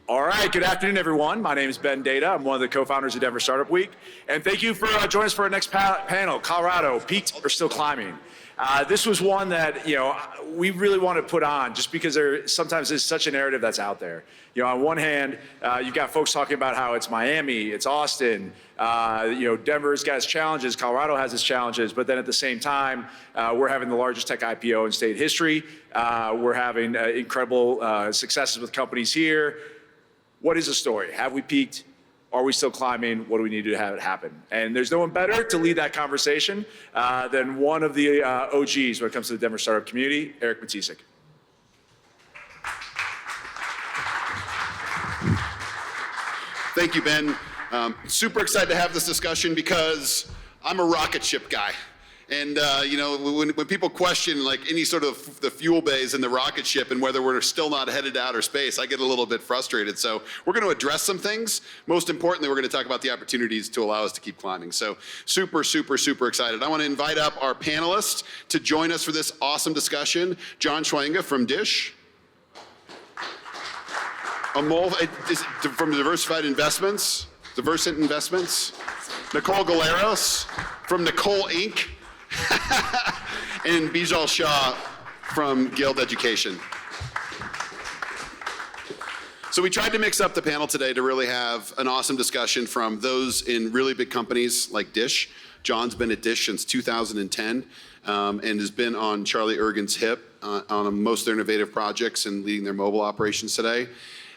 All right, good afternoon, everyone. My name is Ben Data. I'm one of the co-founders of Denver Startup Week. And thank you for joining us for our next panel, Colorado, Peaked or Still Climbing. This was one that, we really want to put on just because there sometimes is such a narrative that's out there. On one hand, you've got folks talking about how it's Miami, it's Austin, Denver's got its challenges, Colorado has its challenges, but then at the same time, we're having the largest tech IPO in state history. We're having incredible successes with companies here. What is the story? Have we peaked? Are we still climbing? What do we need to have it happen? And there's no one better to lead that conversation than one of the OGs when it comes to the Denver startup community, Eric Matisek. Thank you, Ben. Super excited to have this discussion because I'm a rocket ship guy. And when people question like any sort of the fuel bays in the rocket ship and whether we're still not headed to outer space, I get a little bit frustrated. So we're going to address some things. Most importantly, we're going to talk about the opportunities to allow us to keep climbing. So super excited. I want to invite up our panelists to join us for this awesome discussion. John Schwenga from Dish. Amol from Diversified Investments, Diversant Investments. Nicole Galeros from Nicole Inc. and Bijal Shah from Guild Education. So we tried to mix up the panel today to really have an awesome discussion from those in really big companies like Dish. John's been at Dish since 2010 and has been on Charlie Ergen's hip on most of their innovative projects and leading their mobile operations today.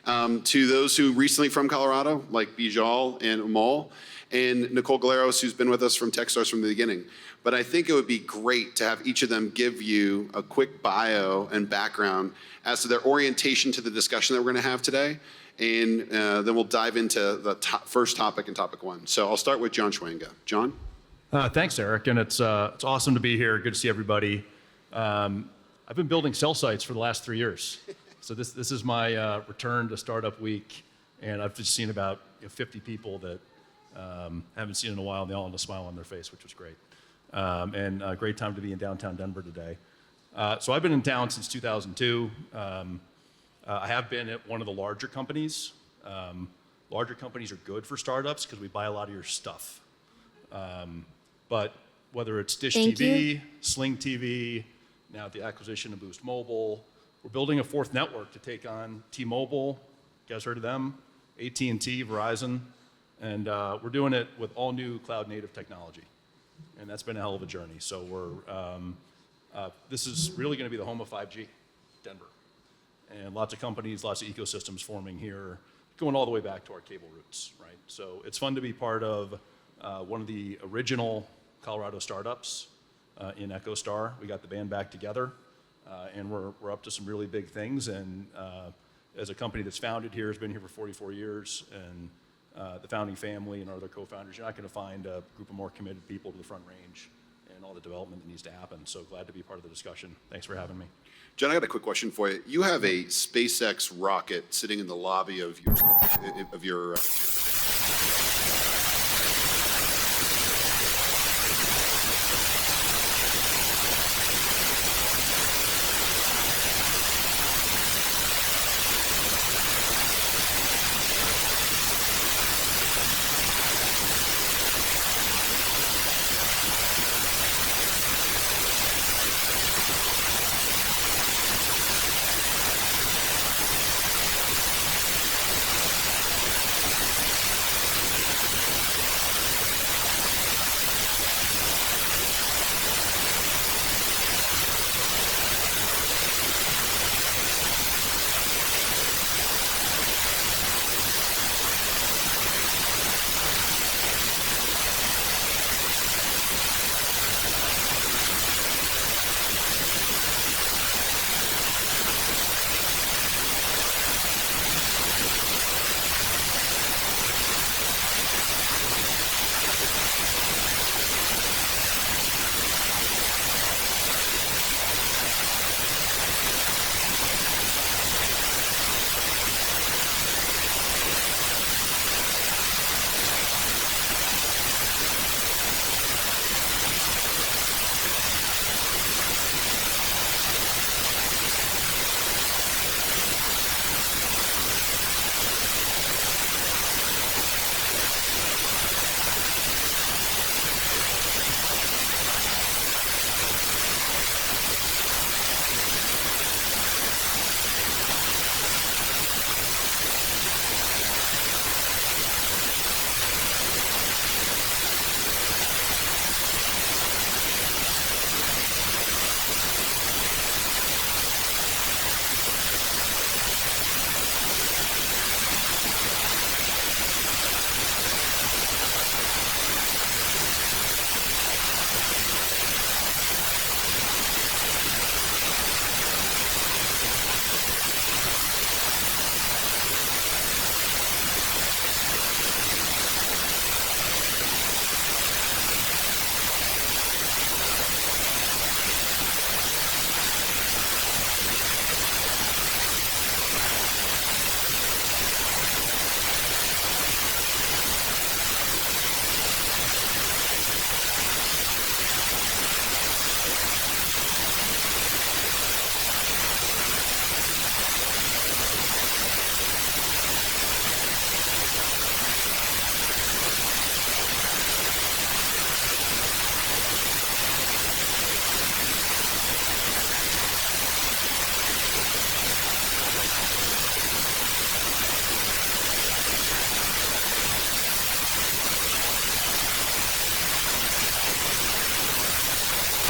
To those who recently from Colorado, like Bijal and Amol, and Nicole Galeros, who's been with us from Techstars from the beginning. But I think it would be great to have each of them give you a quick bio and background as to their orientation to the discussion that we're going to have today. And then we'll dive into the first topic and topic one. So I'll start with John Schwenga. John? Thanks, Eric. And it's awesome to be here. Good to see everybody. I've been building cell sites for the last 3 years. So this is my return to Startup Week. And I've just seen about 50 people that haven't seen in a while, and they all had a smile on their face, which was great. And a great time to be in downtown Denver today. So I've been in town since 2002. I have been at one of the larger companies. Larger companies are good for startups because we buy a lot of your stuff. But whether it's Dish TV, Sling TV, now the acquisition of Boost Mobile, we're building a fourth network to take on T-Mobile. You guys heard of them? AT&T, Verizon. And we're doing it with all new cloud native technology. And that's been a hell of a journey. So this is really going to be the home of 5G, Denver. And lots of companies, lots of ecosystems forming here, going all the way back to our cable roots, right? So it's fun to be part of one of the original Colorado startups in EchoStar. We got the band back together, and we're up to some really big things. And as a company that's founded here, has been here for 44 years, and the founding family and our other co-founders, you're not going to find a group of more committed people to the front range and all the development that needs to happen. So glad to be part of the discussion. Thanks for having me. John, I got a quick question for you. You have a SpaceX rocket sitting in the lobby of your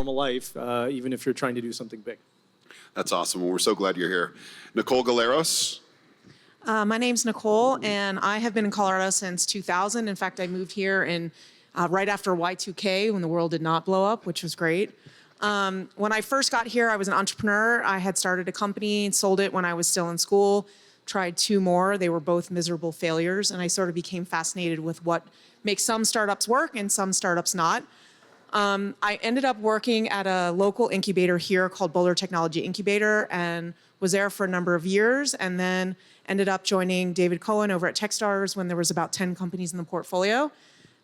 come alive, even if you're trying to do something big. That's awesome. Well, we're so glad you're here. Nicole Galeros. My name's Nicole, and I have been in Colorado since 2000. In fact, I moved here right after Y2K when the world did not blow up, which was great. When I first got here, I was an entrepreneur. I had started a company and sold it when I was still in school, tried 2 more. They were both miserable failures, and I sort of became fascinated with what makes some startups work and some startups not. I ended up working at a local incubator here called Boulder Technology Incubator and was there for a number of years, and then ended up joining David Cohen over at Techstars when there was about 10 companies in the portfolio.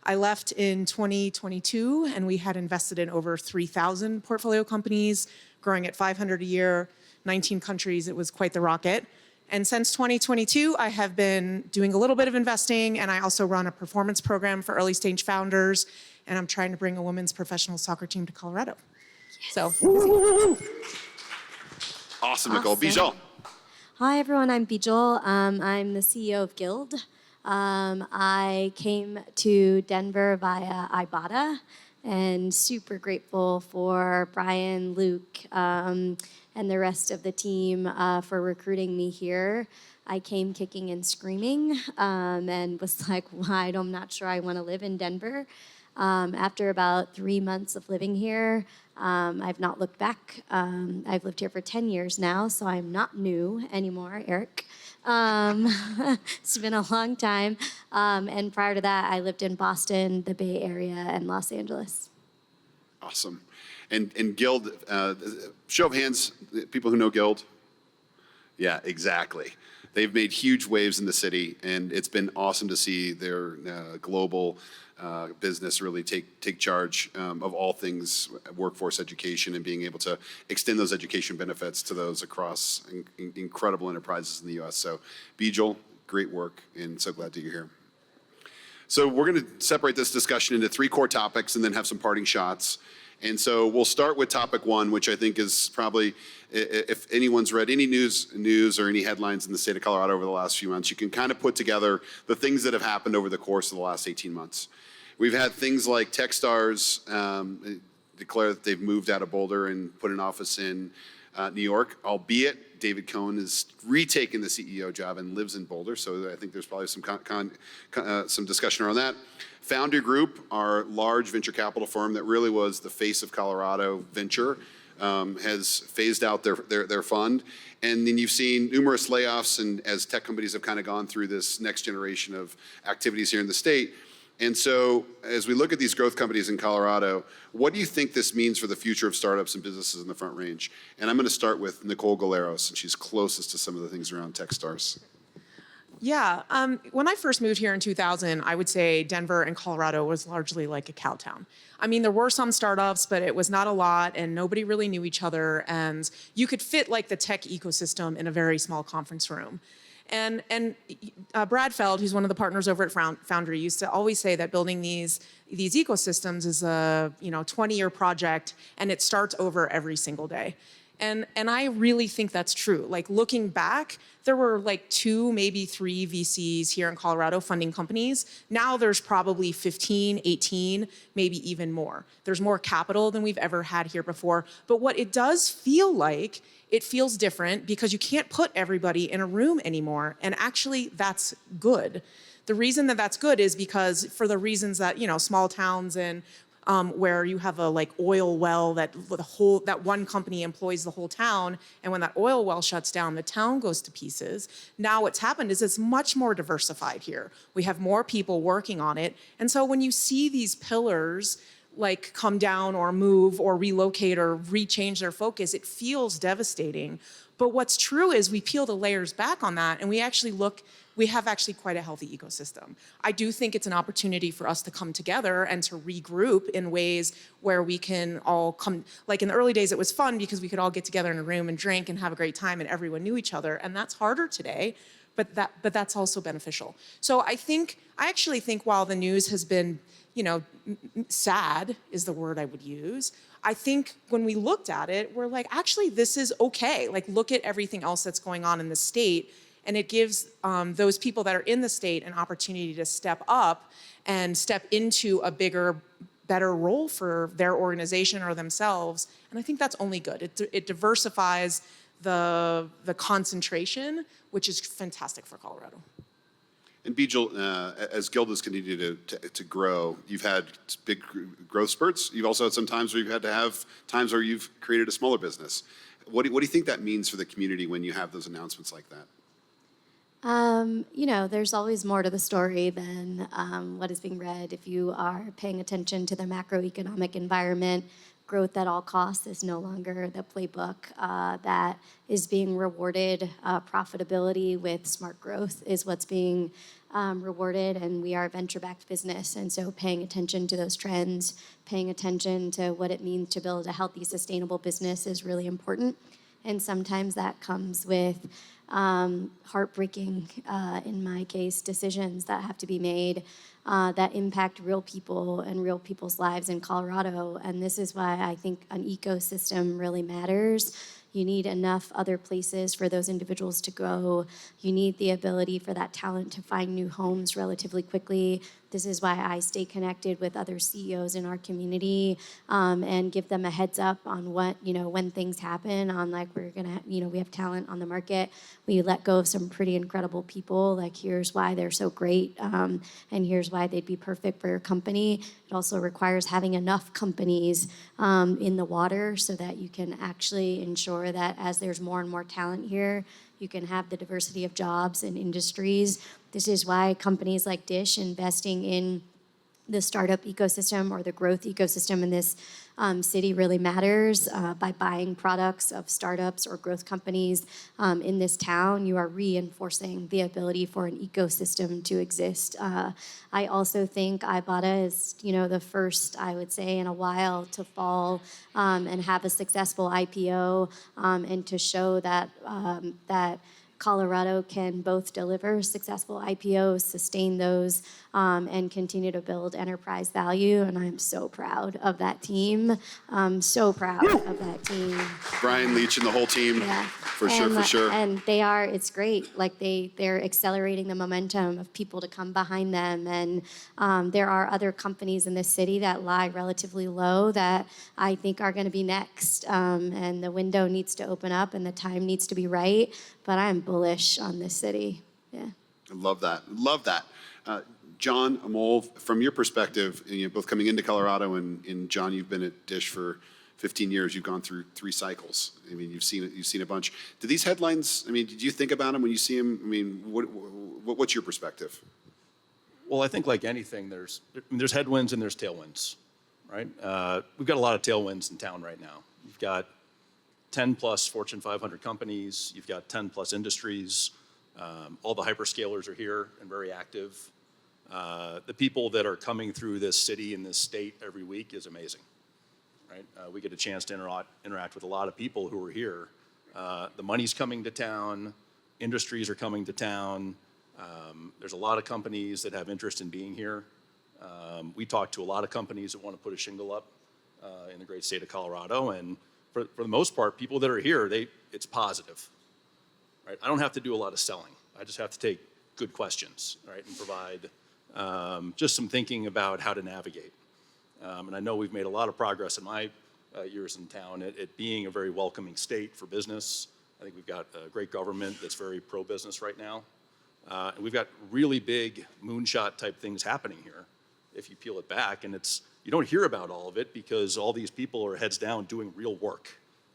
I left in 2022, and we had invested in over 3,000 portfolio companies, growing at 500 a year, 19 countries. It was quite the rocket. And since 2022, I have been doing a little bit of investing, and I also run a performance program for early stage founders, and I'm trying to bring a women's professional soccer team to Colorado. Yes. So. Awesome, Nicole. Bijal. Hi, everyone. I'm Bijal. I'm the CEO of Guild. I came to Denver via Ibotta and super grateful for Brian, Luke, and the rest of the team for recruiting me here. I came kicking and screaming and was like, I'm not sure I want to live in Denver. After about 3 months of living here, I've not looked back. I've lived here for 10 years now, so I'm not new anymore, Eric. It's been a long time. And prior to that, I lived in Boston, the Bay Area, and Los Angeles. Awesome. And Guild, show of hands, people who know Guild? Yeah, exactly. They've made huge waves in the city, and it's been awesome to see their global business really take charge of all things workforce education and being able to extend those education benefits to those across incredible enterprises in the U.S. So, Bijal, great work, and so glad that you're here. So we're going to separate this discussion into 3 core topics and then have some parting shots. And so we'll start with topic 1, which I think is probably, if anyone's read any news or any headlines in the state of Colorado over the last few months, you can kind of put together the things that have happened over the course of the last 18 months. We've had things like Techstars declare that they've moved out of Boulder and put an office in New York, albeit David Cohen has retaken the CEO job and lives in Boulder, so I think there's probably some discussion around that. Foundry Group, our large venture capital firm that really was the face of Colorado venture, has phased out their fund. And then you've seen numerous layoffs, and as tech companies have kind of gone through this next generation of activities here in the state. And so as we look at these growth companies in Colorado, what do you think this means for the future of startups and businesses in the Front Range? And I'm going to start with Nicole Galeros, and she's closest to some of the things around Techstars. Yeah, when I first moved here in 2000, I would say Denver and Colorado was largely like a cow town. I mean, there were some startups, but it was not a lot, and nobody really knew each other, and you could fit like the tech ecosystem in a very small conference room. And Brad Feld, who's one of the partners over at Foundry, used to always say that building these ecosystems is a 20-year project, and it starts over every single day. And I really think that's true. Like looking back, there were like 2, maybe 3 VCs here in Colorado funding companies. Now there's probably 15, 18, maybe even more. There's more capital than we've ever had here before. But what it does feel like, it feels different because you can't put everybody in a room anymore. And actually, that's good. The reason that that's good is because for the reasons that, small towns and where you have a like oil well that one company employs the whole town, and when that oil well shuts down, the town goes to pieces. Now what's happened is it's much more diversified here. We have more people working on it, and so when you see these pillars like come down or move or relocate or rechange their focus, it feels devastating. But what's true is we peel the layers back on that, and we have actually quite a healthy ecosystem. I do think it's an opportunity for us to come together and to regroup in ways where we can all come, like in the early days it was fun because we could all get together in a room and drink and have a great time and everyone knew each other, and that's harder today, but that's also beneficial. So I actually think while the news has been, sad is the word I would use, I think when we looked at it, we're like, actually, this is okay. Like, look at everything else that's going on in the state. And it gives those people that are in the state an opportunity to step up and step into a bigger better role for their organization or themselves. And I think that's only good. It diversifies the concentration, which is fantastic for Colorado. And Bijal, as Guild has continued to grow, you've had big growth spurts. You've also had some times where you've had to have times where you've created a smaller business. What do you think that means for the community when you have those announcements like that? There's always more to the story than what is being read. If you are paying attention to the macroeconomic environment, growth at all costs is no longer the playbook that is being rewarded. Profitability with smart growth is what's being rewarded, and we are a venture-backed business, and so paying attention to those trends, paying attention to what it means to build a healthy, sustainable business is really important. And sometimes that comes with heartbreaking, in my case, decisions that have to be made that impact real people and real people's lives in Colorado. And this is why I think an ecosystem really matters. You need enough other places for those individuals to go. You need the ability for that talent to find new homes relatively quickly. This is why I stay connected with other CEOs in our community and give them a heads up on what, when things happen, on like we're gonna, we have talent on the market. We let go of some pretty incredible people. Like here's why they're so great and here's why they'd be perfect for your company. It also requires having enough companies in the water so that you can actually ensure that as there's more and more talent here, you can have the diversity of jobs and industries. This is why companies like Dish investing in the startup ecosystem or the growth ecosystem in this city really matters. By buying products of startups or growth companies in this town, you are reinforcing the ability for an ecosystem to exist. I also think Ibotta is, the first, I would say, in a while to fall and have a successful IPO and to show that that Colorado can both deliver successful IPOs, sustain those, and continue to build enterprise value. And I'm so proud of that team. I'm so proud of that team. Brian Leach and the whole team, Yeah. for sure. And it's great. Like they're accelerating the momentum of people to come behind them. And there are other companies in this city that lie relatively low that I think are going to be next. And the window needs to open up and the time needs to be right. But I'm bullish on this city. Yeah. I love that. John, Amol, from your perspective, both coming into Colorado and John, you've been at Dish for 15 years. You've gone through 3 cycles. I mean, you've seen a bunch. Do these headlines? I mean, did you think about them when you see them? I mean, what's your perspective? Well, I think like anything, there's headwinds and there's tailwinds, right? We've got a lot of tailwinds in town right now. You've got 10 plus Fortune 500 companies. You've got 10 plus industries. All the hyperscalers are here and very active. The people that are coming through this city and this state every week is amazing, right? We get a chance to interact with a lot of people who are here. The money's coming to town. Industries are coming to town. There's a lot of companies that have interest in being here. We talk to a lot of companies that want to put a shingle up in the great state of Colorado, and for the most part, people that are here, it's positive, right? I don't have to do a lot of selling. I just have to take good questions, right, and provide just some thinking about how to navigate. And I know we've made a lot of progress in my years in town at being a very welcoming state for business. I think we've got a great government that's very pro-business right now. And we've got really big moonshot type things happening here if you peel it back. And you don't hear about all of it because all these people are heads down doing real work.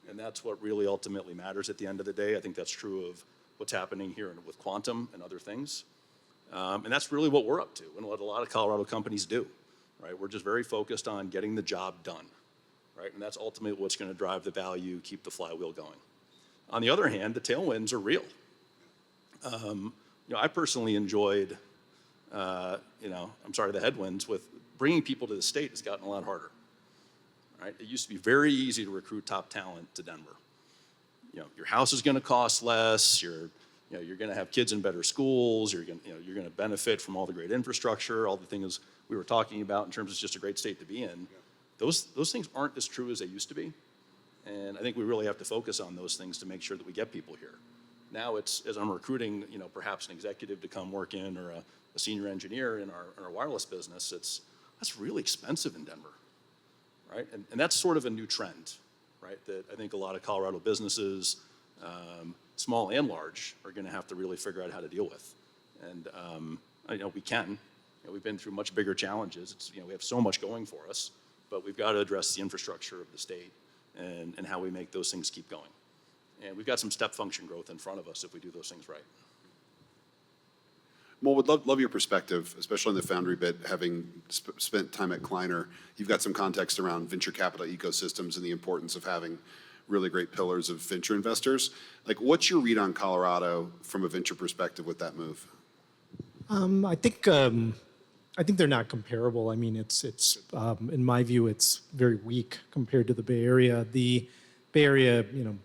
And that's what really ultimately matters at the end of the day. I think that's true of what's happening here with quantum and other things. And that's really what we're up to and what a lot of Colorado companies do, right? We're just very focused on getting the job done, right? And that's ultimately what's going to drive the value, keep the flywheel going. On the other hand, the tailwinds are real. I personally enjoyed, the headwinds with bringing people to the state has gotten a lot harder, right? It used to be very easy to recruit top talent to Denver. Your house is going to cost less. You're going to have kids in better schools. You're going to benefit from all the great infrastructure, all the things we were talking about in terms of just a great state to be in. Those things aren't as true as they used to be. And I think we really have to focus on those things to make sure that we get people here. Now it's, as I'm recruiting, perhaps an executive to come work in or a senior engineer in our wireless business, that's really expensive in Denver, right? And that's sort of a new trend, right? That I think a lot of Colorado businesses, small and large, are going to have to really figure out how to deal with. And we can. We've been through much bigger challenges. We have so much going for us, but we've got to address the infrastructure of the state and how we make those things keep going. And we've got some step function growth in front of us if we do those things right. Well, would love your perspective, especially in the foundry bit, having spent time at Kleiner. You've got some context around venture capital ecosystems and the importance of having really great pillars of venture investors. Like, what's your read on Colorado from a venture perspective with that move? I think they're not comparable. I mean, it's in my view, it's very weak compared to the Bay Area. The Bay Area, you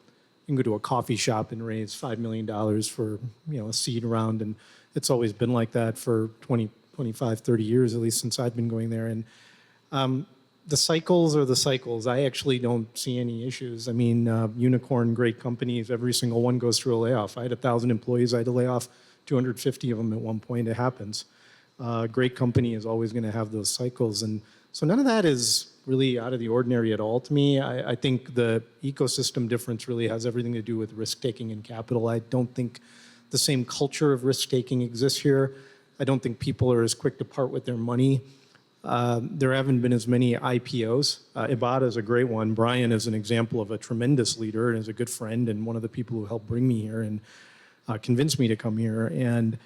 can go to a coffee shop and raise $5 million for, a seed round, and it's always been like that for 20, 25, 30 years, at least since I've been going there. And the cycles are the cycles. I actually don't see any issues. I mean, unicorn, great companies, every single one goes through a layoff. I had 1,000 employees. I had to lay off 250 of them at one point. It happens. Great company is always going to have those cycles. And so none of that is really out of the ordinary at all to me. I think the ecosystem difference really has everything to do with risk-taking and capital. I don't think the same culture of risk-taking exists here. I don't think people are as quick to part with their money. There haven't been as many IPOs. Ibotta is a great one. Brian is an example of a tremendous leader and is a good friend and one of the people who helped bring me here and convinced me to come here. And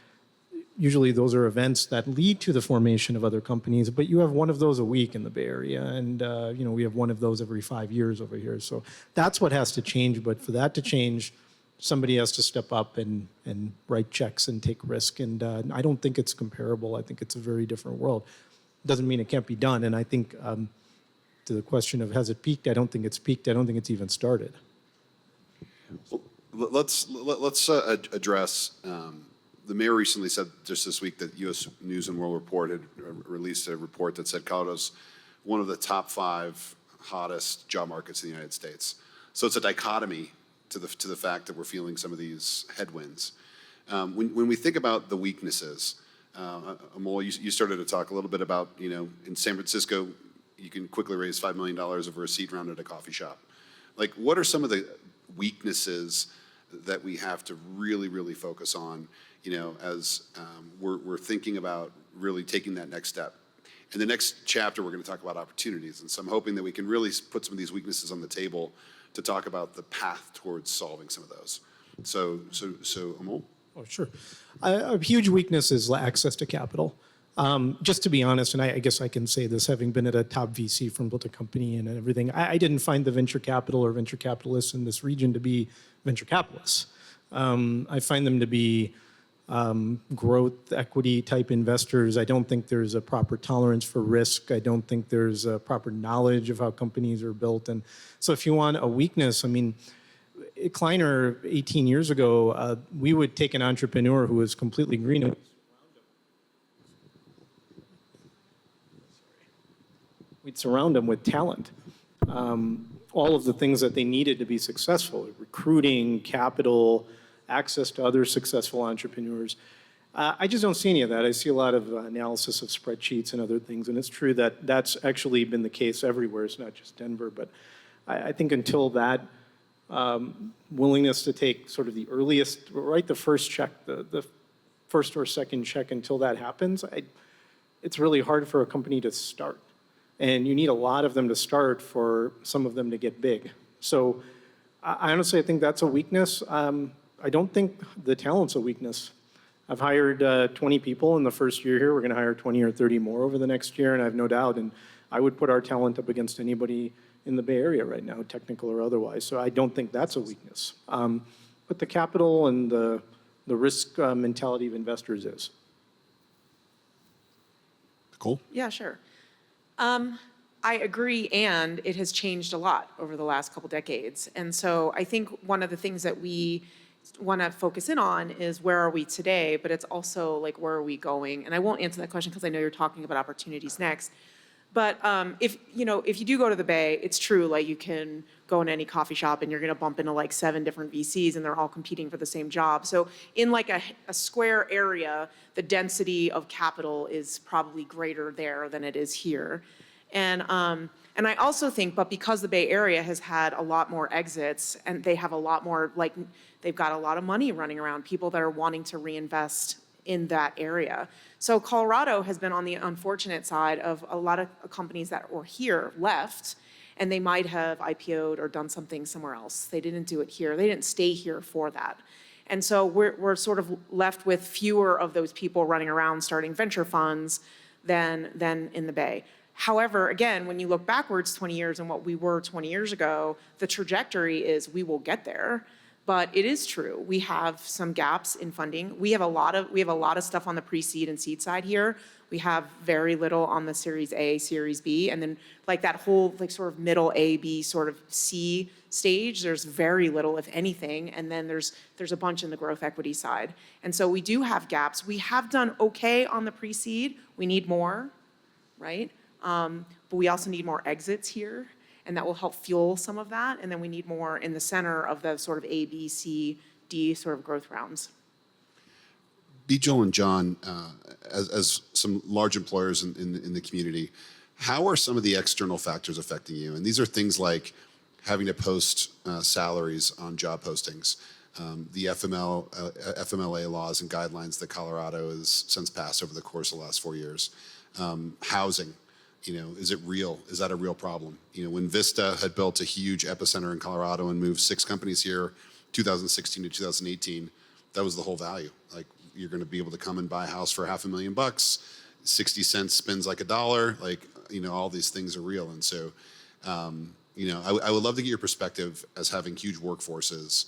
usually those are events that lead to the formation of other companies, but you have one of those a week in the Bay Area, and we have one of those every 5 years over here. So that's what has to change, but for that to change, somebody has to step up and write checks and take risk, and I don't think it's comparable. I think it's a very different world. Doesn't mean it can't be done, and I think to the question of has it peaked, I don't think it's peaked. I don't think it's even started. Well, let's address. The mayor recently said just this week that U.S. News and World Report had released a report that said Colorado's one of the top 5 hottest job markets in the United States. So it's a dichotomy to the fact that we're feeling some of these headwinds. When we think about the weaknesses, Amol, you started to talk a little bit about, in San Francisco, you can quickly raise $5 million over a seat round at a coffee shop. Like, what are some of the weaknesses that we have to really, really focus on, as we're thinking about really taking that next step? In the next chapter, we're going to talk about opportunities. And so I'm hoping that we can really put some of these weaknesses on the table to talk about the path towards solving some of those. So Amol? Oh, sure. A huge weakness is access to capital. Just to be honest, and I guess I can say this, having been at a top VC firm, built a company and everything, I didn't find the venture capital or venture capitalists in this region to be venture capitalists. I find them to be growth equity type investors. I don't think there's a proper tolerance for risk. I don't think there's a proper knowledge of how companies are built. And so if you want a weakness, I mean, at Kleiner 18 years ago, we would take an entrepreneur who was completely green and we'd surround them with talent. All of the things that they needed to be successful: recruiting, capital, access to other successful entrepreneurs. I just don't see any of that. I see a lot of analysis of spreadsheets and other things, and it's true that that's actually been the case everywhere. It's not just Denver, but I think until that willingness to take sort of the earliest, write the first check, the first or second check, until that happens, it's really hard for a company to start. And you need a lot of them to start for some of them to get big. So I honestly think that's a weakness. I don't think the talent's a weakness. I've hired 20 people in the first year here. We're going to hire 20 or 30 more over the next year, and I have no doubt. And I would put our talent up against anybody in the Bay Area right now, technical or otherwise. So I don't think that's a weakness. But the capital and the risk mentality of investors is. Cool. Yeah, sure. I agree, and it has changed a lot over the last couple decades. And so I think one of the things that we want to focus in on is where are we today, but it's also like where are we going? And I won't answer that question because I know you're talking about opportunities next. But if you do go to the Bay, it's true. Like you can go in any coffee shop and you're going to bump into like 7 different VCs and they're all competing for the same job. So in like a square area, the density of capital is probably greater there than it is here. And I also think, but because the Bay Area has had a lot more exits and they have a lot more, like they've got a lot of money running around, people that are wanting to reinvest in that area. So Colorado has been on the unfortunate side of a lot of companies that were here left, and they might have IPO'd or done something somewhere else. They didn't do it here. They didn't stay here for that. And so we're sort of left with fewer of those people running around starting venture funds than in the Bay. However, again, when you look backwards 20 years and what we were 20 years ago, the trajectory is we will get there. But it is true. We have some gaps in funding. We have a lot of stuff on the pre-seed and seed side here. We have very little on the Series A, Series B, and then like that whole like sort of middle A, B sort of C stage, there's very little, if anything, and then there's a bunch in the growth equity side. And so we do have gaps. We have done okay on the pre-seed. We need more, right? But we also need more exits here, and that will help fuel some of that. And then we need more in the center of the sort of A, B, C, D sort of growth rounds. Bijal and John, as some large employers in the community, how are some of the external factors affecting you? And these are things like having to post salaries on job postings, the FMLA laws and guidelines that Colorado has since passed over the course of the last 4 years, housing. Is it real? Is that a real problem? When Vista had built a huge epicenter in Colorado and moved 6 companies here, 2016 to 2018, that was the whole value. Like, you're going to be able to come and buy a house for $500,000, 60 cents spins like $1. Like, all these things are real. And so, I would love to get your perspective as having huge workforces,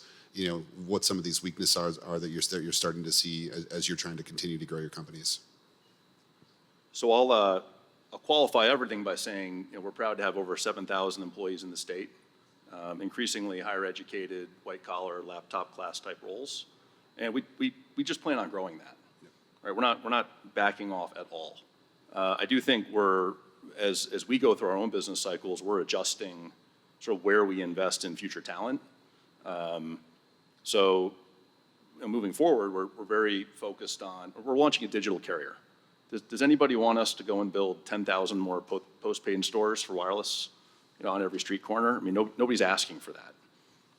what some of these weaknesses are that you're starting to see as you're trying to continue to grow your companies. So I'll qualify everything by saying we're proud to have over 7,000 employees in the state, increasingly higher educated, white collar, laptop class type roles, and we just plan on growing that. Right? We're not backing off at all. I do think as we go through our own business cycles, we're adjusting sort of where we invest in future talent. So moving forward, we're very focused on, we're launching a digital carrier. Does anybody want us to go and build 10,000 more postpaid stores for wireless, on every street corner? I mean, nobody's asking for that,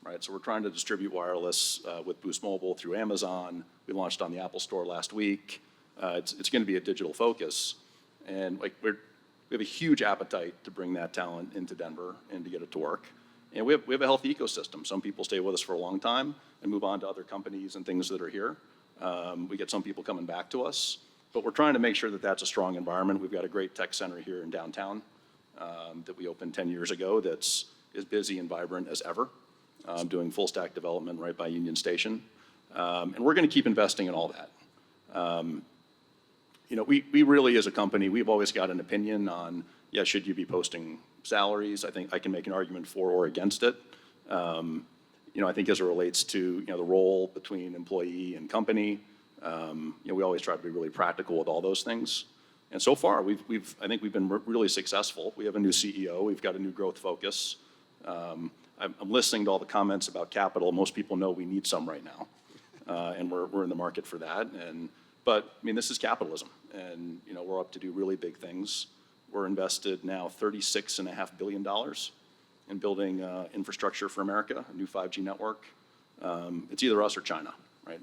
right? So we're trying to distribute wireless with Boost Mobile through Amazon. We launched on the Apple Store last week. It's going to be a digital focus, and we have a huge appetite to bring that talent into Denver and to get it to work. And we have a healthy ecosystem. Some people stay with us for a long time and move on to other companies and things that are here. We get some people coming back to us. But we're trying to make sure that that's a strong environment. We've got a great tech center here in downtown that we opened 10 years ago that's as busy and vibrant as ever, doing full stack development right by Union Station. And we're going to keep investing in all that. We really, as a company, we've always got an opinion on, should you be posting salaries? I think I can make an argument for or against it. I think as it relates to the role between employee and company, we always try to be really practical with all those things. And so far, I think we've been really successful. We have a new CEO. We've got a new growth focus. I'm listening to all the comments about capital. Most people know we need some right now, and we're in the market for that. But this is capitalism, and we're up to do really big things. We're invested now $36.5 billion in building infrastructure for America, a new 5G network. It's either us or China, right?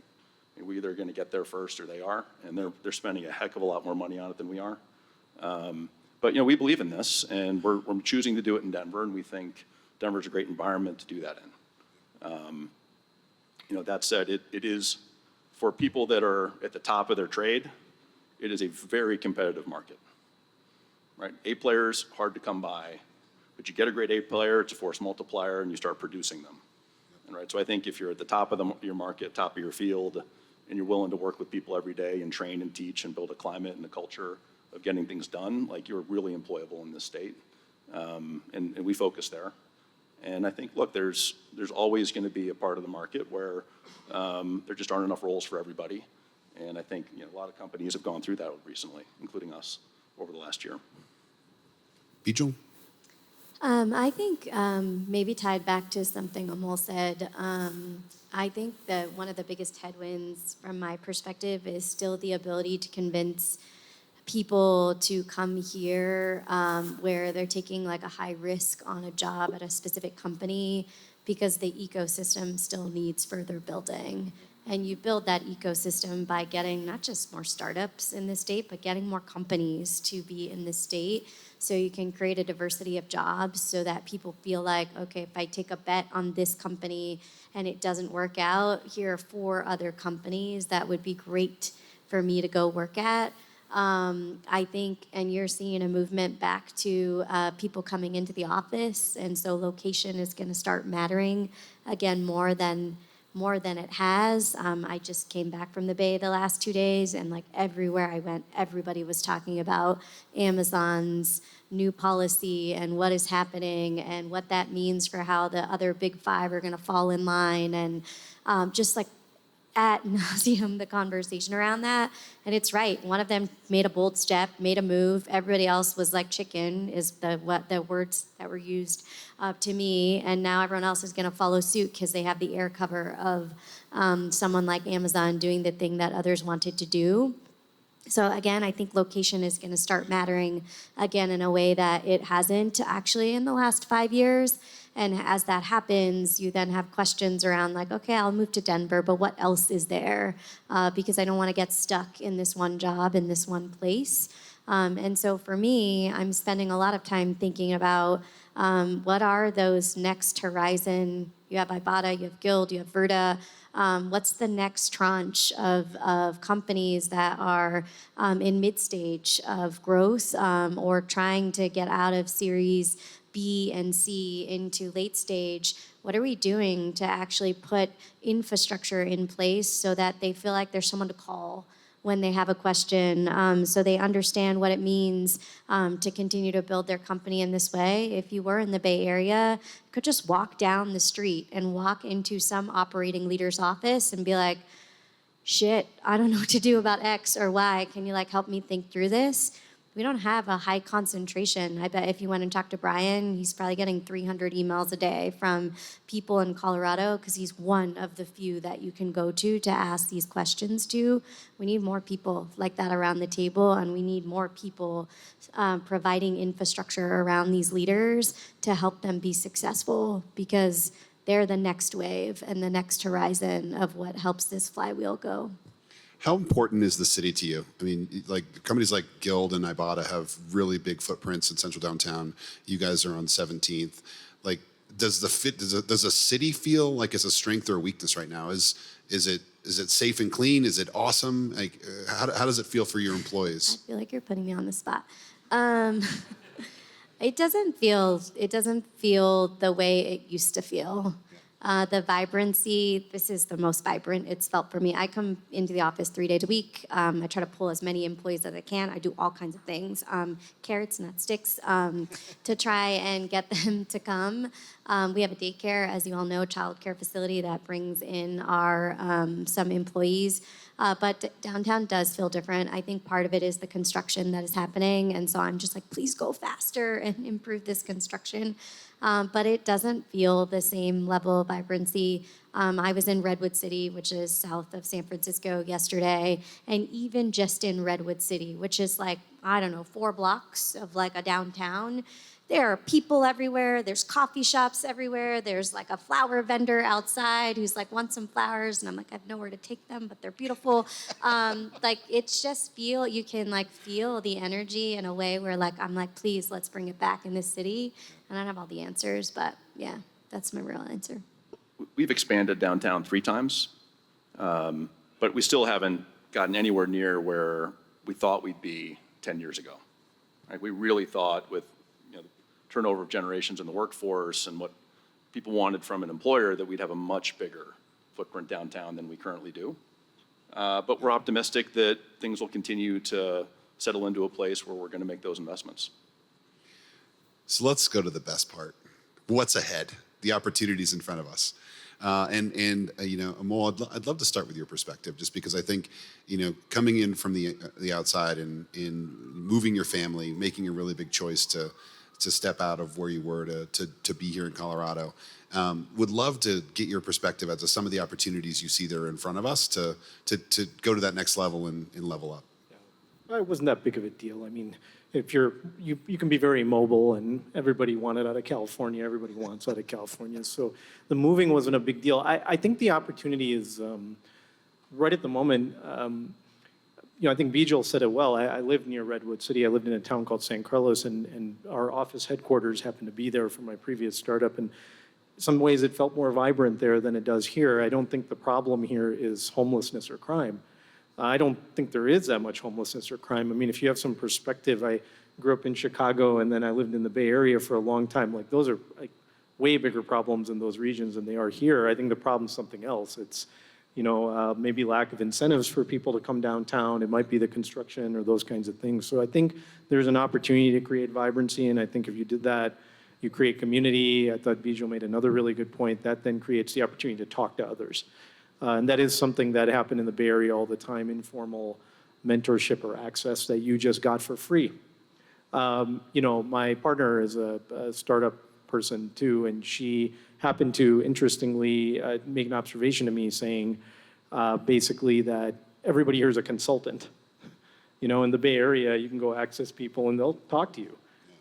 We're either going to get there first or they are, and they're spending a heck of a lot more money on it than we are. But we believe in this, and we're choosing to do it in Denver, and we think Denver's a great environment to do that in. That said, it is, for people that are at the top of their trade, it is a very competitive market, right? A players, hard to come by, but you get a great A player, it's a force multiplier, and you start producing them. And right, so I think if you're at the top of your market, top of your field, and you're willing to work with people every day and train and teach and build a climate and a culture of getting things done, like, you're really employable in this state. And we focus there. And I think, look, there's always going to be a part of the market where there just aren't enough roles for everybody. And I think a lot of companies have gone through that recently, including us, over the last year. Bijal? I think maybe tied back to something Amol said, I think that one of the biggest headwinds from my perspective is still the ability to convince people to come here where they're taking like a high risk on a job at a specific company because the ecosystem still needs further building. And you build that ecosystem by getting not just more startups in the state, but getting more companies to be in the state. So you can create a diversity of jobs so that people feel like, okay, if I take a bet on this company and it doesn't work out, here are 4 other companies that would be great for me to go work at. I think, and you're seeing a movement back to people coming into the office, and so location is going to start mattering again more than it has. I just came back from the Bay the last 2 days, and like everywhere I went, everybody was talking about Amazon's new policy and what is happening and what that means for how the other big 5 are going to fall in line, and just like ad nauseum the conversation around that. And it's right. One of them made a bold step, made a move. Everybody else was like chicken is the words that were used to me. And now everyone else is going to follow suit because they have the air cover of someone like Amazon doing the thing that others wanted to do. So again, I think location is going to start mattering again in a way that it hasn't actually in the last 5 years. And as that happens, you then have questions around like, okay, I'll move to Denver, but what else is there? Because I don't want to get stuck in this one job, in this one place. And so for me, I'm spending a lot of time thinking about what are those next horizon. You have Ibotta, you have Guild, you have Verta. What's the next tranche of companies that are in mid-stage of growth or trying to get out of Series B and C into late stage? What are we doing to actually put infrastructure in place so that they feel like there's someone to call when they have a question, so they understand what it means to continue to build their company in this way? If you were in the Bay Area, you could just walk down the street and walk into some operating leader's office and be like, shit, I don't know what to do about X or Y. Can you like help me think through this? We don't have a high concentration. I bet if you went and talked to Brian, he's probably getting 300 emails a day from people in Colorado because he's one of the few that you can go to ask these questions to. We need more people like that around the table, and we need more people providing infrastructure around these leaders to help them be successful, because they're the next wave and the next horizon of what helps this flywheel go. How important is the city to you? I mean, like companies like Guild and Ibotta have really big footprints in central downtown. You guys are on 17th. Like, does the city feel like it's a strength or a weakness right now? Is it safe and clean? Is it awesome? Like, how does it feel for your employees? I feel like you're putting me on the spot. It doesn't feel the way it used to feel. The vibrancy, this is the most vibrant it's felt for me. I come into the office 3 days a week. I try to pull as many employees as I can. I do all kinds of things, carrots, not sticks, to try and get them to come. We have a daycare, as you all know, child care facility that brings in our some employees. But downtown does feel different. I think part of it is the construction that is happening. And so I'm just like, please go faster and improve this construction. But it doesn't feel the same level of vibrancy. I was in Redwood City, which is south of San Francisco, yesterday. And even just in Redwood City, which is like, I don't know, 4 blocks of like a downtown, there are people everywhere. There's coffee shops everywhere. There's like a flower vendor outside who's like, want some flowers? And I'm like, I have nowhere to take them, but they're beautiful. Like, it's just you can like feel the energy in a way where like, I'm like, please, let's bring it back in this city. And I don't have all the answers, but yeah, that's my real answer. We've expanded downtown 3 times, but we still haven't gotten anywhere near where we thought we'd be 10 years ago. Right? We really thought with turnover of generations in the workforce and what people wanted from an employer that we'd have a much bigger footprint downtown than we currently do. But we're optimistic that things will continue to settle into a place where we're going to make those investments. So let's go to the best part. What's ahead? The opportunities in front of us. Amol, I'd love to start with your perspective, just because I think, coming in from the outside and moving your family, making a really big choice to to step out of where you were to be here in Colorado. Would love to get your perspective as to some of the opportunities you see there in front of us to go to that next level and level up. It wasn't that big of a deal. I mean, if you can be very mobile, and everybody wanted out of California. Everybody wants out of California. So the moving wasn't a big deal. I think the opportunity is right at the moment. I think Bijal said it well. I lived near Redwood City. I lived in a town called San Carlos, and our office headquarters happened to be there for my previous startup. And in some ways, it felt more vibrant there than it does here. I don't think the problem here is homelessness or crime. I don't think there is that much homelessness or crime. I mean, if you have some perspective, I grew up in Chicago, and then I lived in the Bay Area for a long time. Like, those are like way bigger problems in those regions than they are here. I think the problem's something else. It's maybe lack of incentives for people to come downtown. It might be the construction or those kinds of things. So I think there's an opportunity to create vibrancy, and I think if you did that, you create community. I thought Bijal made another really good point. That then creates the opportunity to talk to others. And that is something that happened in the Bay Area all the time, informal mentorship or access that you just got for free. My partner is a startup person too, and she happened to, interestingly, make an observation to me saying basically that everybody here is a consultant. In the Bay Area, you can go access people and they'll talk to you.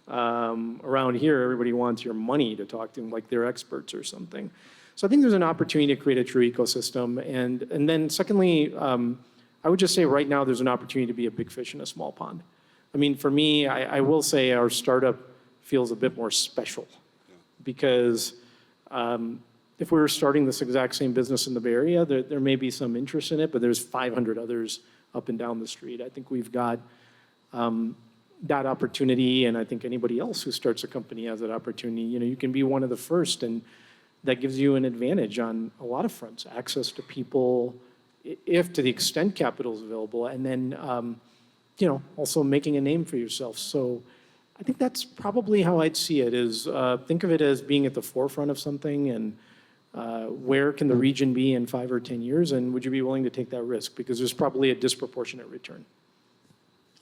Around here, everybody wants your money to talk to them like they're experts or something. So I think there's an opportunity to create a true ecosystem. And then secondly, I would just say right now there's an opportunity to be a big fish in a small pond. I mean, for me, I will say our startup feels a bit more special because if we were starting this exact same business in the Bay Area, there may be some interest in it, but there's 500 others up and down the street. I think we've got that opportunity, and I think anybody else who starts a company has that opportunity. You can be one of the first, and that gives you an advantage on a lot of fronts, access to people, if to the extent capital is available, and then also making a name for yourself. So I think that's probably how I'd see it, is think of it as being at the forefront of something, and where can the region be in 5 or 10 years, and would you be willing to take that risk? Because there's probably a disproportionate return.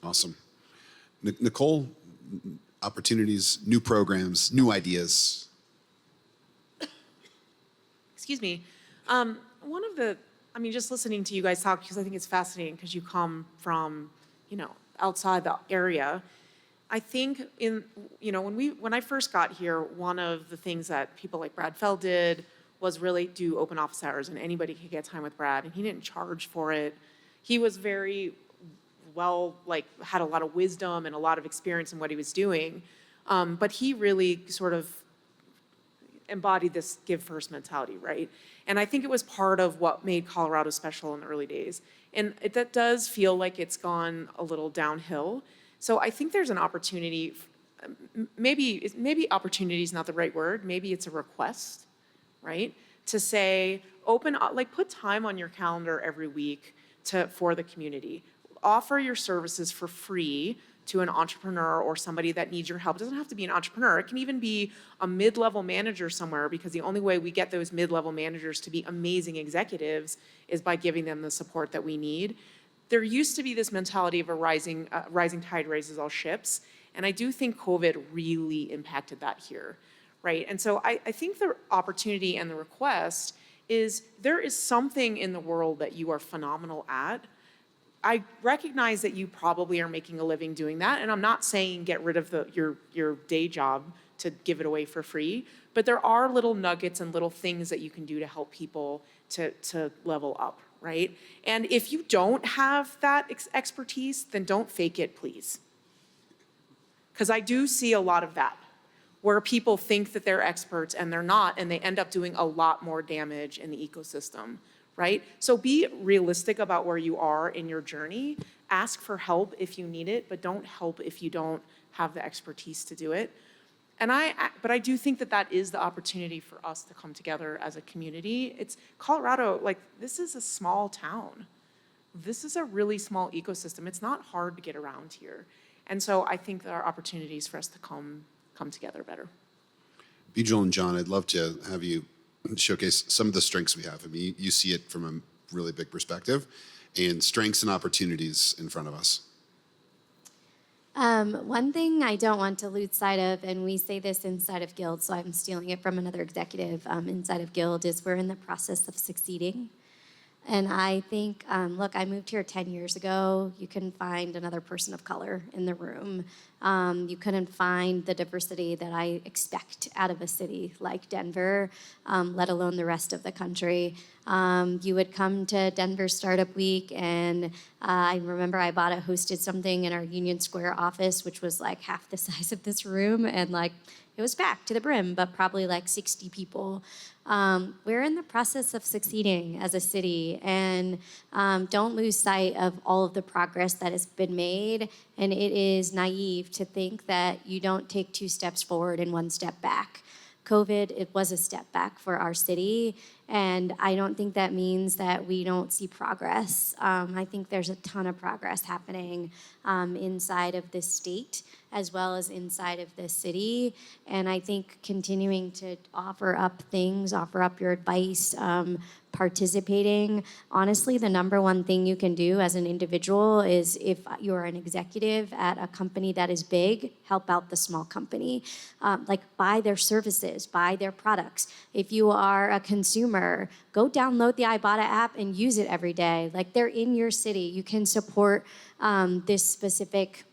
Awesome. Nicole, opportunities, new programs, new ideas. Excuse me. Just listening to you guys talk, because I think it's fascinating because you come from, outside the area. I think when I first got here, one of the things that people like Brad Feld did was really do open office hours, and anybody could get time with Brad, and he didn't charge for it. He was very had a lot of wisdom and a lot of experience in what he was doing. But he really sort of embodied this give first mentality, right? And I think it was part of what made Colorado special in the early days. And that does feel like it's gone a little downhill. So I think there's an opportunity, maybe opportunity is not the right word, maybe it's a request, right? To say, put time on your calendar every week for the community. Offer your services for free to an entrepreneur or somebody that needs your help. It doesn't have to be an entrepreneur. It can even be a mid-level manager somewhere, because the only way we get those mid-level managers to be amazing executives is by giving them the support that we need. There used to be this mentality of a rising tide raises all ships, and I do think COVID really impacted that here, right? And so I think the opportunity and the request is there is something in the world that you are phenomenal at. I recognize that you probably are making a living doing that, and I'm not saying get rid of your day job to give it away for free, but there are little nuggets and little things that you can do to help people to level up, right? And if you don't have that expertise, then don't fake it, please. Because I do see a lot of that, where people think that they're experts and they're not, and they end up doing a lot more damage in the ecosystem. Right? So be realistic about where you are in your journey. Ask for help if you need it, but don't help if you don't have the expertise to do it. But I do think that is the opportunity for us to come together as a community. It's Colorado, this is a small town. This is a really small ecosystem. It's not hard to get around here. And so I think there are opportunities for us to come together better. Bijal and John, I'd love to have you showcase some of the strengths we have. I mean, you see it from a really big perspective, and strengths and opportunities in front of us. One thing I don't want to lose sight of, and we say this inside of Guild, so I'm stealing it from another executive inside of Guild, is we're in the process of succeeding. And I think, look, I moved here 10 years ago. You couldn't find another person of color in the room. You couldn't find the diversity that I expect out of a city like Denver, let alone the rest of the country. You would come to Denver Startup Week, and I remember I hosted something in our Union Square office, which was like half the size of this room, and like it was packed to the brim, but probably like 60 people. We're in the process of succeeding as a city, and don't lose sight of all of the progress that has been made. And it is naive to think that you don't take 2 steps forward and 1 step back. COVID, it was a step back for our city, and I don't think that means that we don't see progress. I think there's a ton of progress happening inside of this state as well as inside of this city, and I think continuing to offer up things, offer up your advice, participating. Honestly, the number one thing you can do as an individual is, if you're an executive at a company that is big, help out the small company. Like buy their services, buy their products. If you are a consumer, go download the Ibotta app and use it every day. Like they're in your city. You can support this specific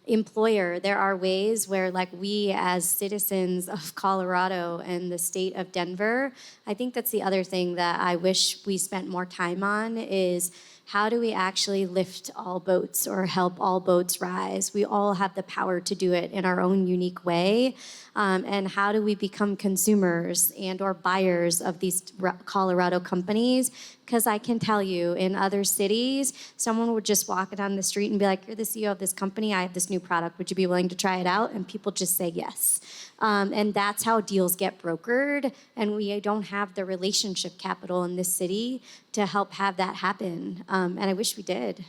employer. There are ways where, like, we as citizens of Colorado and the state of Denver, I think that's the other thing that I wish we spent more time on, is how do we actually lift all boats or help all boats rise? We all have the power to do it in our own unique way. And how do we become consumers and or buyers of these Colorado companies? Because I can tell you, in other cities, someone would just walk down the street and be like, you're the CEO of this company, I have this new product, would you be willing to try it out? And people just say yes. And that's how deals get brokered. And we don't have the relationship capital in this city to help have that happen. And I wish we did.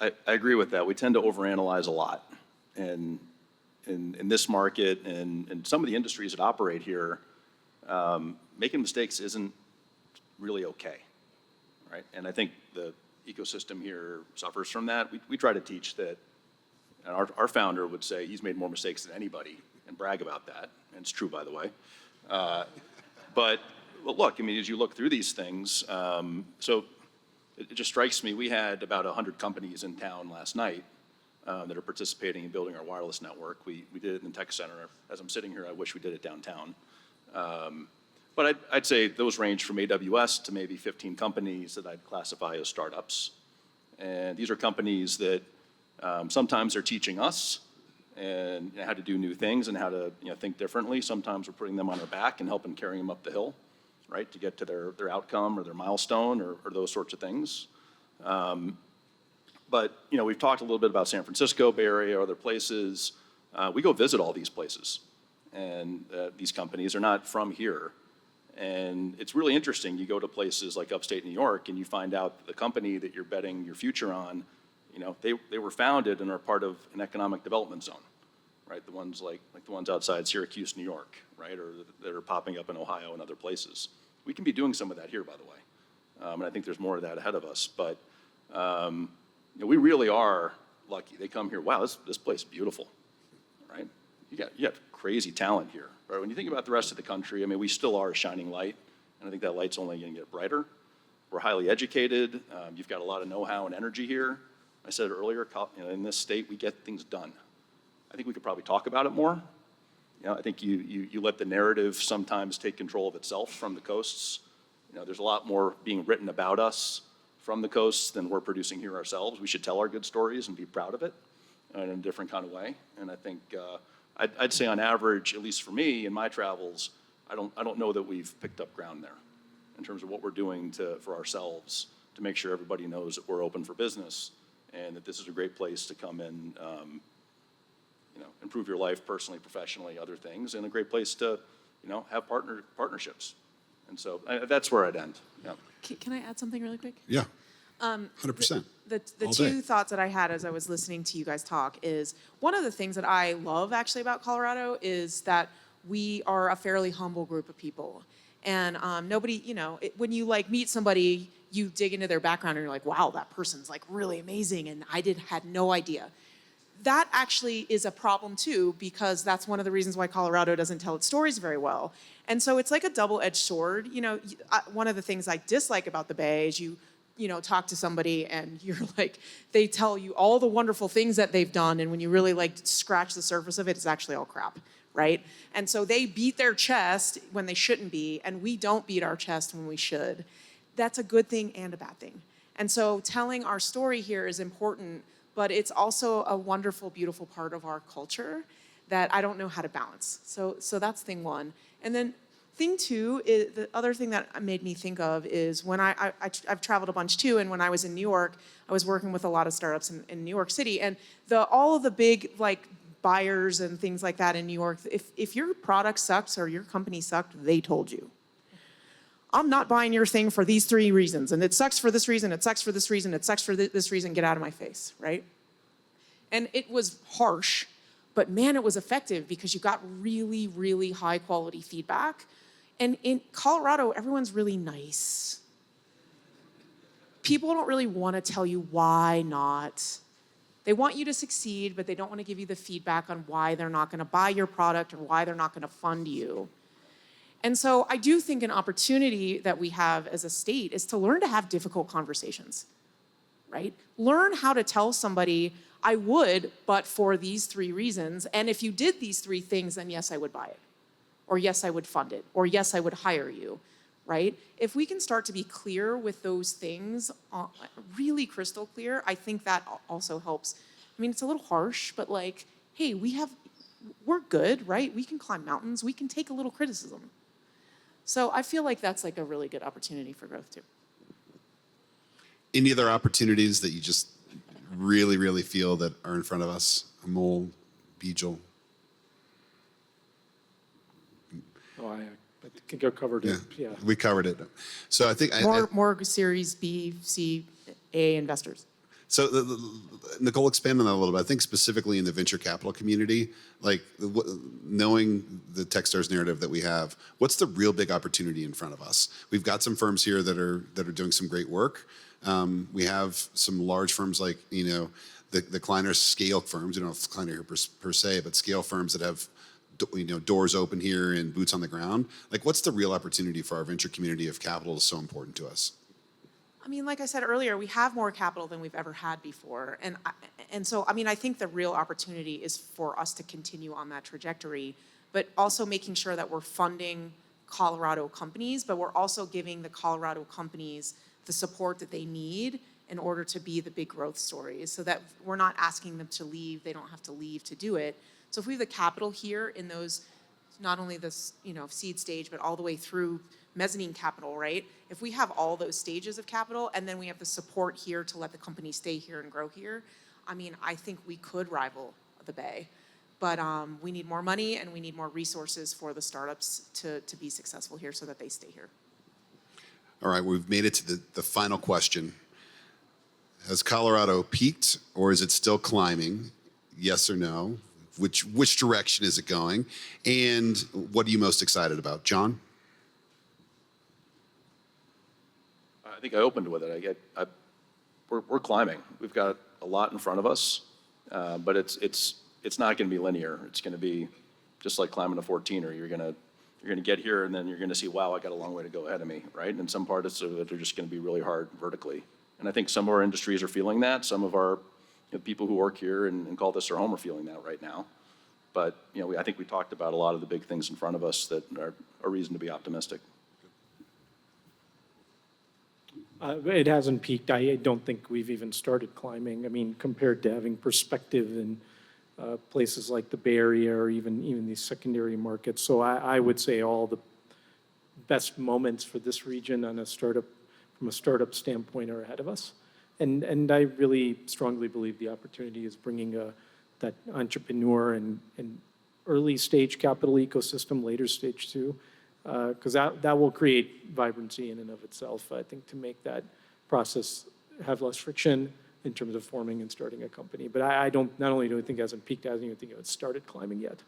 I agree with that. We tend to overanalyze a lot. And in this market and some of the industries that operate here, making mistakes isn't really okay, right? And I think the ecosystem here suffers from that. We try to teach that. And our founder would say he's made more mistakes than anybody and brag about that. And it's true, by the way. But look, I mean, as you look through these things, so it just strikes me, we had about 100 companies in town last night that are participating in building our wireless network. We did it in the tech center. As I'm sitting here, I wish we did it downtown. But I'd say those range from AWS to maybe 15 companies that I'd classify as startups. And these are companies that sometimes they're teaching us and how to do new things and how to think differently. Sometimes we're putting them on our back and helping carry them up the hill, right, to get to their outcome or their milestone or those sorts of things. But we've talked a little bit about San Francisco, Bay Area, other places. We go visit all these places, and these companies are not from here. And it's really interesting. You go to places like upstate New York, and you find out that the company that you're betting your future on, they were founded and are part of an economic development zone, right? The ones like the ones outside Syracuse, New York, right, or that are popping up in Ohio and other places. We can be doing some of that here, by the way, and I think there's more of that ahead of us. But we really are lucky. They come here. Wow, this place is beautiful, right? You got crazy talent here, right? When you think about the rest of the country, I mean, we still are a shining light, and I think that light's only going to get brighter. We're highly educated. You've got a lot of know-how and energy here. I said earlier, in this state, we get things done. I think we could probably talk about it more. I think you let the narrative sometimes take control of itself from the coasts. There's a lot more being written about us from the coasts than we're producing here ourselves. We should tell our good stories and be proud of it in a different kind of way. And I think I'd say on average, at least for me in my travels, I don't know that we've picked up ground there in terms of what we're doing for ourselves to make sure everybody knows that we're open for business and that this is a great place to come in, improve your life personally, professionally, other things, and a great place to, have partnerships. And so that's where I'd end. Yeah. Can I add something really quick? Yeah, 100%. The All two day. thoughts that I had as I was listening to you guys talk is, one of the things that I love actually about Colorado is that we are a fairly humble group of people. And nobody, when you meet somebody, you dig into their background and you're like, wow, that person's like really amazing, and had no idea. That actually is a problem too, because that's one of the reasons why Colorado doesn't tell its stories very well. And so it's like a double-edged sword. One of the things I dislike about the Bay is you talk to somebody and you're like, they tell you all the wonderful things that they've done, and when you really like scratch the surface of it, it's actually all crap, right? And so they beat their chest when they shouldn't be, and we don't beat our chest when we should. That's a good thing and a bad thing. And so telling our story here is important, but it's also a wonderful, beautiful part of our culture that I don't know how to balance. So that's thing one. And then thing two, is the other thing that made me think of is when I've traveled a bunch too, and when I was in New York, I was working with a lot of startups in New York City, and all of the big like buyers and things like that in New York, if your product sucks or your company sucked, they told you. I'm not buying your thing for these 3 reasons, and it sucks for this reason, it sucks for this reason, it sucks for this reason, get out of my face, right? And it was harsh, but man, it was effective because you got really, really high quality feedback. And in Colorado, everyone's really nice. People don't really want to tell you why not. They want you to succeed, but they don't want to give you the feedback on why they're not going to buy your product or why they're not going to fund you. And so I do think an opportunity that we have as a state is to learn to have difficult conversations, right? Learn how to tell somebody, I would, but for these 3 reasons, and if you did these 3 things, then yes, I would buy it, or yes, I would fund it, or yes, I would hire you, right? If we can start to be clear with those things, really crystal clear, I think that also helps. I mean, it's a little harsh, but like, hey, we're good, right? We can climb mountains, we can take a little criticism. So I feel like that's like a really good opportunity for growth too. Any other opportunities that you just really, really feel that are in front of us? Amol, Bijal? Oh, I think I covered it. Yeah. We covered it. So I think More Series B, C, A investors. So Nicole, expand on that a little bit. I think specifically in the venture capital community, like knowing the Techstars narrative that we have, what's the real big opportunity in front of us? We've got some firms here that are doing some great work. We have some large firms like the Kleiner scale firms. You don't know Kleiner here per se, but scale firms that have doors open here and boots on the ground. Like, what's the real opportunity for our venture community if capital is so important to us? I mean, like I said earlier, we have more capital than we've ever had before. And so, I mean, I think the real opportunity is for us to continue on that trajectory, but also making sure that we're funding Colorado companies, but we're also giving the Colorado companies the support that they need in order to be the big growth stories, so that we're not asking them to leave. They don't have to leave to do it. So if we have the capital here in those, not only this, seed stage, but all the way through mezzanine capital, right? If we have all those stages of capital and then we have the support here to let the company stay here and grow here, I mean, I think we could rival the Bay. But we need more money and we need more resources for the startups to be successful here so that they stay here. All right, we've made it to the final question. Has Colorado peaked or is it still climbing? Yes or no? Which direction is it going? And what are you most excited about? John? I think I opened with it. We're climbing. We've got a lot in front of us, but it's not going to be linear. It's going to be just like climbing a 14er. You're going to get here, and then you're going to see, wow, I got a long way to go ahead of me, right? And some parts of it are just going to be really hard vertically. And I think some of our industries are feeling that. Some of our people who work here and call this their home are feeling that right now. But I think we talked about a lot of the big things in front of us that are a reason to be optimistic. It hasn't peaked. I don't think we've even started climbing. I mean, compared to having perspective in places like the Bay Area or even these secondary markets. So I would say all the best moments for this region from a startup standpoint are ahead of us. And I really strongly believe the opportunity is bringing that entrepreneur and early stage capital ecosystem, later stage too, because that will create vibrancy in and of itself, I think, to make that process have less friction in terms of forming and starting a company. But not only do I think it hasn't peaked, I don't even think it started climbing yet.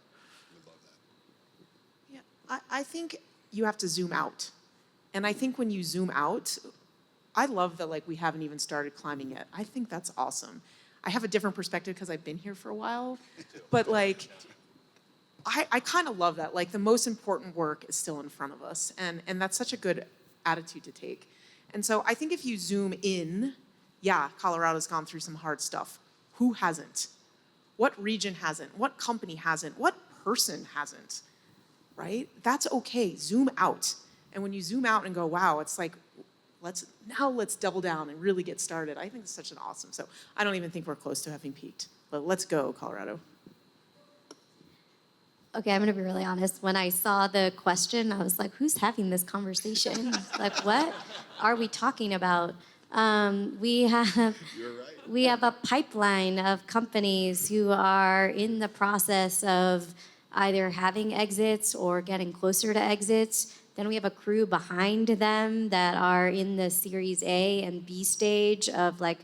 Yeah, I think you have to zoom out. And I think when you zoom out, I love that like we haven't even started climbing yet. I think that's awesome. I have a different perspective because I've been here for a while, but like, I kind of love that. Like the most important work is still in front of us, and that's such a good attitude to take. And so I think if you zoom in, yeah, Colorado's gone through some hard stuff. Who hasn't? What region hasn't? What company hasn't? What person hasn't? Right? That's okay. Zoom out. And when you zoom out and go, wow, it's like, let's double down and really get started. I think it's such an awesome. So I don't even think we're close to having peaked. But let's go, Colorado. Okay, I'm gonna be really honest. When I saw the question, I was like, who's having this conversation? Like, what are we talking about? We have a pipeline of companies who are in the process of either having exits or getting closer to exits. Then we have a crew behind them that are in the Series A and B stage of like,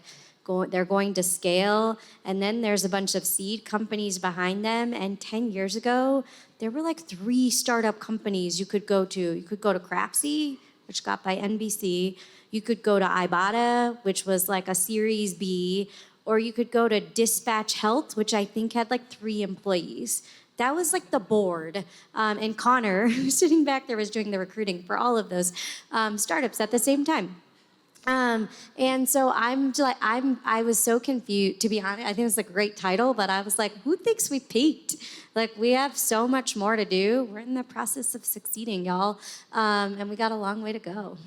they're going to scale. And then there's a bunch of seed companies behind them. And 10 years ago, there were like 3 startup companies you could go to. You could go to Crapsy, which got by NBC. You could go to Ibotta, which was like a Series B. Or you could go to Dispatch Health, which I think had like 3 employees. That was like the board. And Connor, who's sitting back there, was doing the recruiting for all of those startups at the same time. And so I was so confused, to be honest. I think it's a great title, but I was like, who thinks we peaked? Like, we have so much more to do. We're in the process of succeeding, y'all. And we got a long way to go.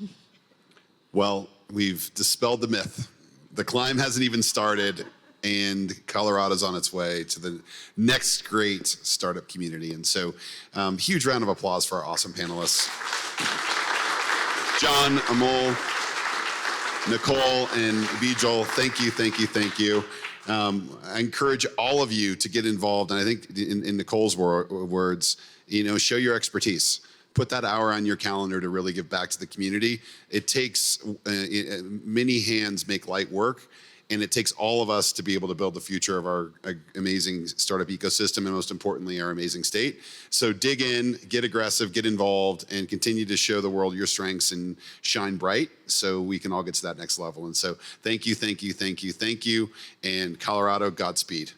Well, we've dispelled the myth. The climb hasn't even started, and Colorado's on its way to the next great startup community. And so, huge round of applause for our awesome panelists. John, Amol, Nicole, and Bijal, thank you, thank you, thank you. I encourage all of you to get involved, and I think in Nicole's words, show your expertise. Put that hour on your calendar to really give back to the community. It takes many hands make light work, and it takes all of us to be able to build the future of our amazing startup ecosystem, and most importantly, our amazing state. So dig in, get aggressive, get involved, and continue to show the world your strengths and shine bright so we can all get to that next level. And so thank you, thank you, thank you, thank you. And Colorado, Godspeed.